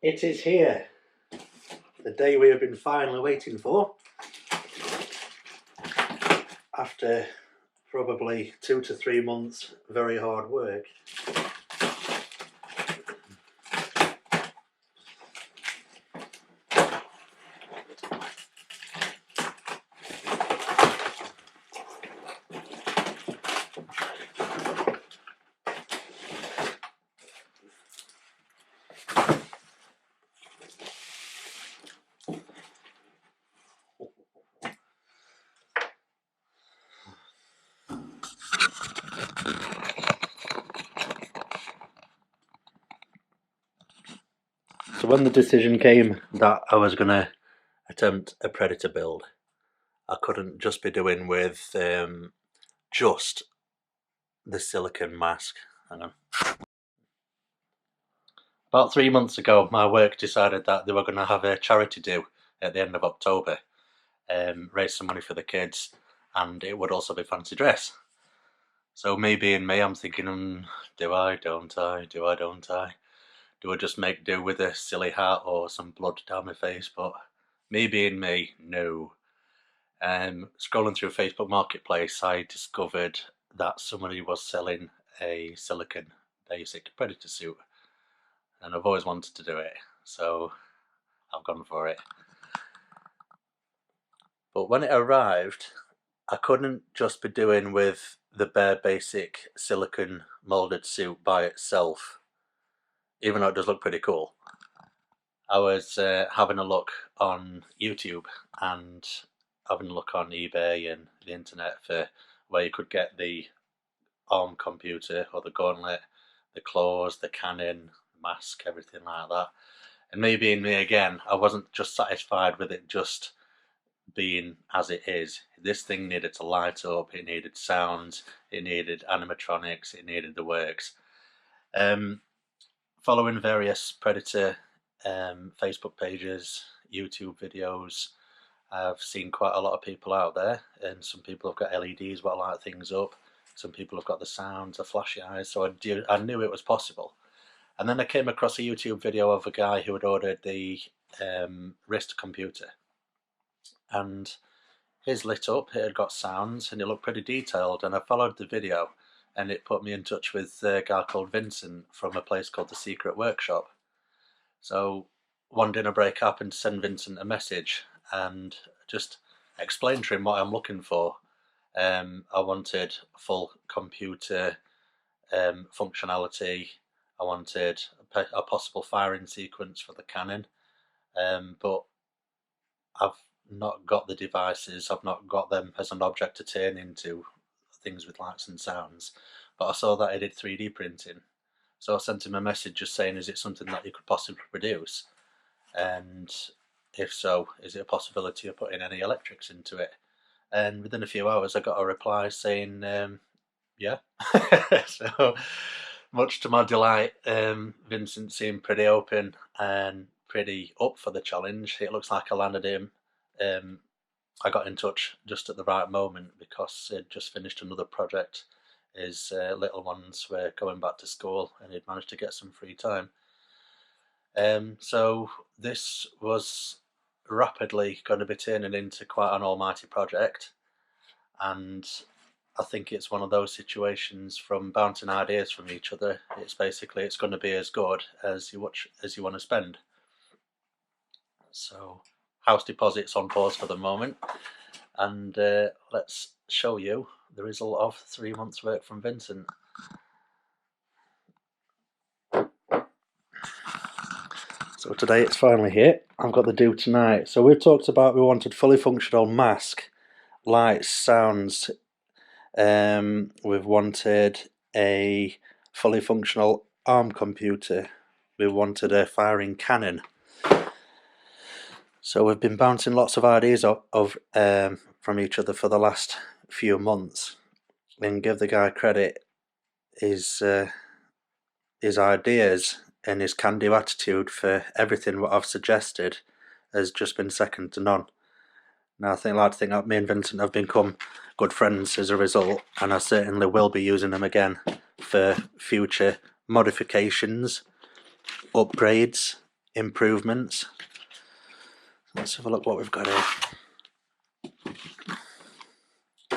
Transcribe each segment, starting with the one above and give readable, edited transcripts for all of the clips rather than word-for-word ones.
It is here, the day we have been finally waiting for, after probably 2 to 3 months very hard work. So when the decision came that I was going to attempt a Predator build, I couldn't just be doing with just the silicone mask. Hang on. About 3 months ago, my work decided that they were going to have a charity do at the end of October, raise some money for the kids, and it would also be fancy dress. So me being me, I'm thinking, do I, don't I, do I, don't I? Do I just make do with a silly hat or some blood down my face? But me being me, no. Scrolling through Facebook Marketplace, I discovered that somebody was selling a silicone basic Predator suit, and I've always wanted to do it, so I've gone for it. But when it arrived, I couldn't just be doing with the bare basic silicone moulded suit by itself, even though it does look pretty cool. I was having a look on YouTube and having a look on eBay and the internet for where you could get the arm computer or the gauntlet, the claws, the cannon, mask, everything like that. And me being me again, I wasn't just satisfied with it just being as it is. This thing needed to light up, it needed sounds, it needed animatronics, it needed the works. Following various Predator Facebook pages, YouTube videos, I've seen quite a lot of people out there, and some people have got LEDs what light things up, some people have got the sounds, the flashy eyes, so I knew it was possible. And then I came across a YouTube video of a guy who had ordered the wrist computer, and his lit up, it had got sounds, and it looked pretty detailed, and I followed the video, and it put me in touch with a guy called Vincent from a place called The Secret Workshop. So one dinner break happened to send Vincent a message and just explain to him what I'm looking for. I wanted full computer functionality. I wanted a possible firing sequence for the cannon, but I've not got the devices, I've not got them as an object to turn into things with lights and sounds, but I saw that I did 3D printing. So I sent him a message just saying, is it something that you could possibly produce? And if so, is it a possibility of putting any electrics into it? And within a few hours I got a reply saying, yeah. So much to my delight, Vincent seemed pretty open and pretty up for the challenge. It looks like I landed him. I got in touch just at the right moment because he'd just finished another project. His little ones were going back to school and he'd managed to get some free time. So this was rapidly going to be turning into quite an almighty project, and I think it's one of those situations from bouncing ideas from each other. It's going to be as good as you want to spend. So house deposit's on pause for the moment, and let's show you the result of 3 months' work from Vincent. So today it's finally here. I've got the due tonight. So we've talked about we wanted fully functional mask, lights, sounds. We've wanted a fully functional arm computer. We wanted a firing cannon. So we've been bouncing lots of ideas from each other for the last few months, and give the guy credit. His ideas and his can-do attitude for everything what I've suggested has just been second to none. Now I like to think that me and Vincent have become good friends as a result, and I certainly will be using them again for future modifications, upgrades, improvements. Let's have a look what we've got here.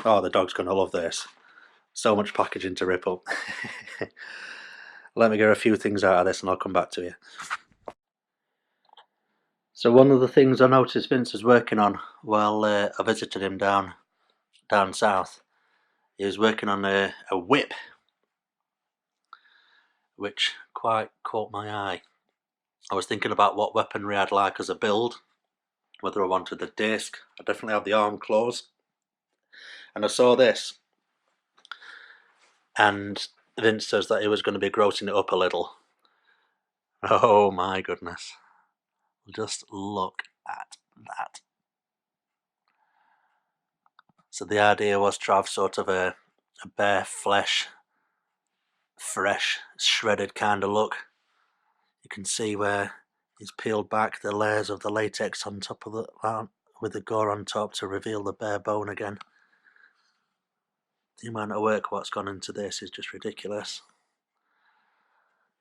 Oh, the dog's going to love this. So much packaging to rip up. Let me get a few things out of this and I'll come back to you. So one of the things I noticed Vince was working on while I visited him down south, he was working on a whip, which quite caught my eye. I was thinking about what weaponry I'd like as a build, whether I wanted the disc. I definitely have the arm claws. And I saw this, and Vince says that he was going to be grossing it up a little. Oh my goodness. Just look at that. So the idea was to have sort of a bare flesh, fresh, shredded kind of look. You can see where he's peeled back the layers of the latex on top of the with the gore on top to reveal the bare bone again. The amount of work what's gone into this is just ridiculous.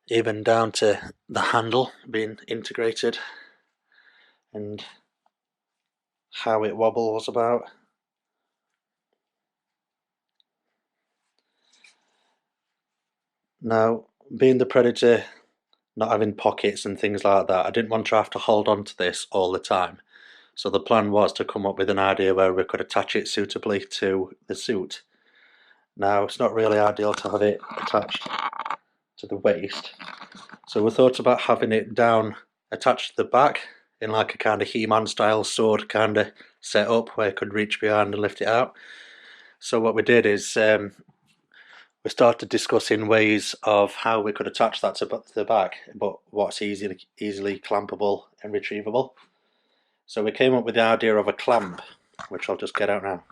Even down to the handle being integrated and how it wobbles about. Now, being the Predator, not having pockets and things like that, I didn't want to have to hold on to this all the time. So the plan was to come up with an idea where we could attach it suitably to the suit. Now, it's not really ideal to have it attached to the waist. So we thought about having it down, attached to the back, in like a kind of He-Man style sword kind of setup where I could reach behind and lift it out. So what we did is we started discussing ways of how we could attach that to the back, but what's easily clampable and retrievable. So we came up with the idea of a clamp, which I'll just get out now.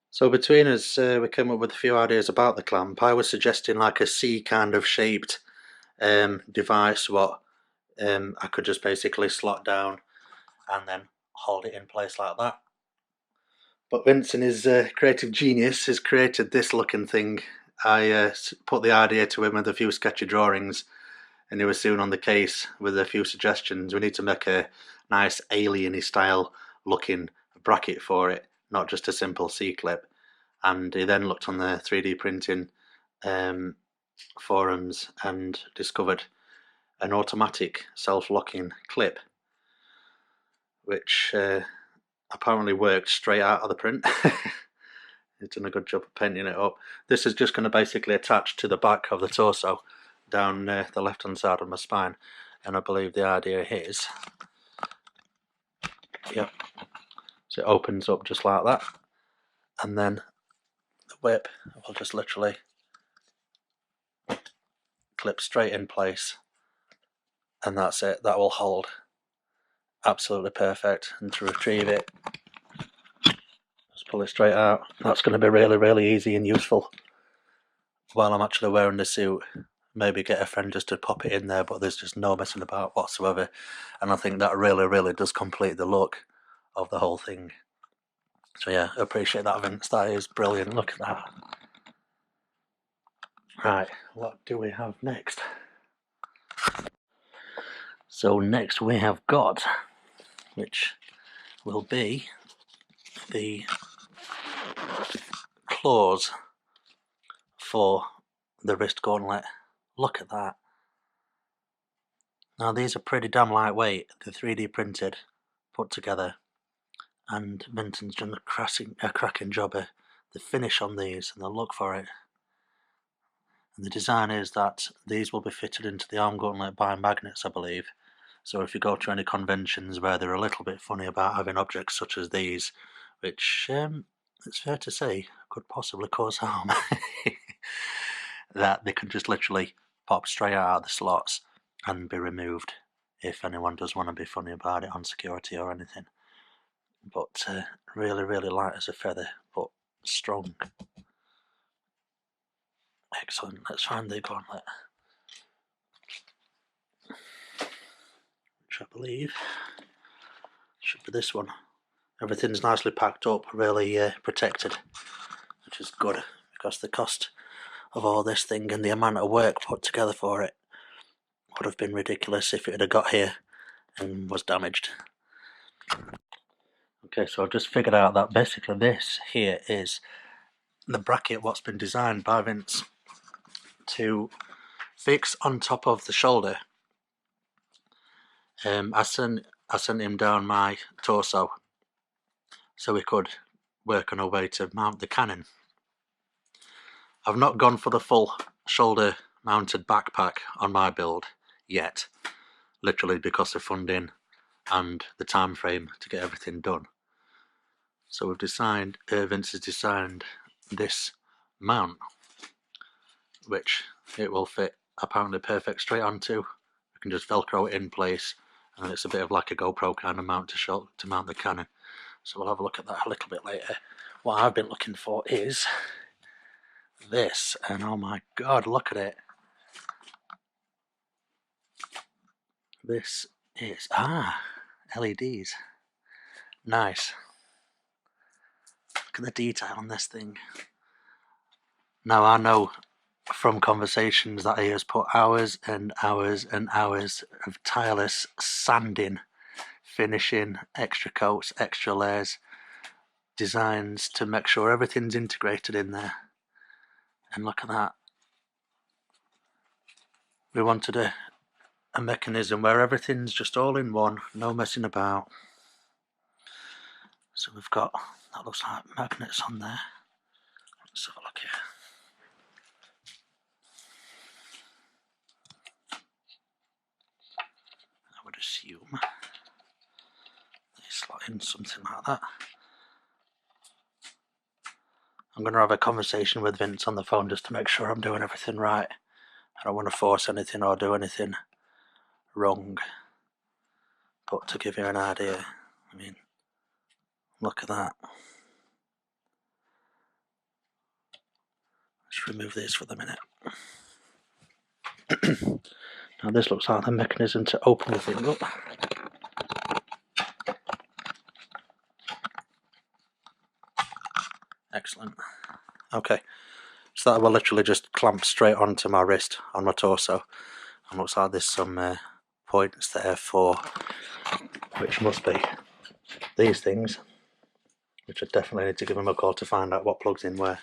So between us, we came up with a few ideas about the clamp. I was suggesting like a C kind of shaped device, what I could just basically slot down and then hold it in place like that. But Vince, in his creative genius, has created this looking thing. I put the idea to him with a few sketchy drawings, and he was soon on the case with a few suggestions. We need to make a nice alien-y style looking bracket for it, not just a simple C-clip. And he then looked on the 3D printing forums and discovered an automatic self-locking clip, which apparently worked straight out of the print. He's done a good job of painting it up. This is just going to basically attach to the back of the torso down the left hand side of my spine, and I believe the idea is, yep, so it opens up just like that, and then the whip will just literally clip straight in place, and that's it. That will hold absolutely perfect. And to retrieve it, just pull it straight out. That's going to be really easy and useful while I'm actually wearing the suit. Maybe get a friend just to pop it in there, but there's just no messing about whatsoever, and I think that really does complete the look of the whole thing. So yeah, I appreciate that, Vince. That is brilliant. Look at that. Right, what do we have next? So next we have got, which will be the claws for the wrist gauntlet. Look at that. Now these are pretty damn lightweight. They're 3D printed, put together, and Vinton's done a cracking job of the finish on these and the look for it. And the design is that these will be fitted into the arm gauntlet by magnets, I believe. So if you go to any conventions where they're a little bit funny about having objects such as these, which it's fair to say could possibly cause harm, that they can just literally pop straight out of the slots and be removed if anyone does want to be funny about it on security or anything. But really light as a feather, but strong. Excellent. Let's find the gauntlet, which I believe should be this one. Everything's nicely packed up, really protected, which is good because they cost of all this thing, and the amount of work put together for it would have been ridiculous if it had got here and was damaged. Okay, so I've just figured out that basically this here is the bracket what's been designed by Vince to fix on top of the shoulder. I sent him down my torso so we could work on a way to mount the cannon. I've not gone for the full shoulder mounted backpack on my build yet, literally because of funding and the time frame to get everything done. So we've designed, Vince has designed this mount, which it will fit apparently perfect straight onto. We can just velcro it in place, and it's a bit of like a GoPro kind of mount to mount the cannon. So we'll have a look at that a little bit later. What I've been looking for is this, and oh my god, look at it. This is, LEDs. Nice. Look at the detail on this thing. Now I know from conversations that he has put hours and hours and hours of tireless sanding, finishing, extra coats, extra layers, designs to make sure everything's integrated in there. And look at that. We wanted a mechanism where everything's just all in one, no messing about. So we've got, that looks like magnets on there. Let's have a look here. I would assume they slot in something like that. I'm going to have a conversation with Vince on the phone just to make sure I'm doing everything right. I don't want to force anything or do anything wrong. But to give you an idea, I mean, look at that. Let's remove these for the minute. Now this looks like the mechanism to open the thing up. Excellent. Okay, so that will literally just clamp straight onto my wrist on my torso. And looks like there's some points there for, which must be these things, which I definitely need to give them a call to find out what plugs in where.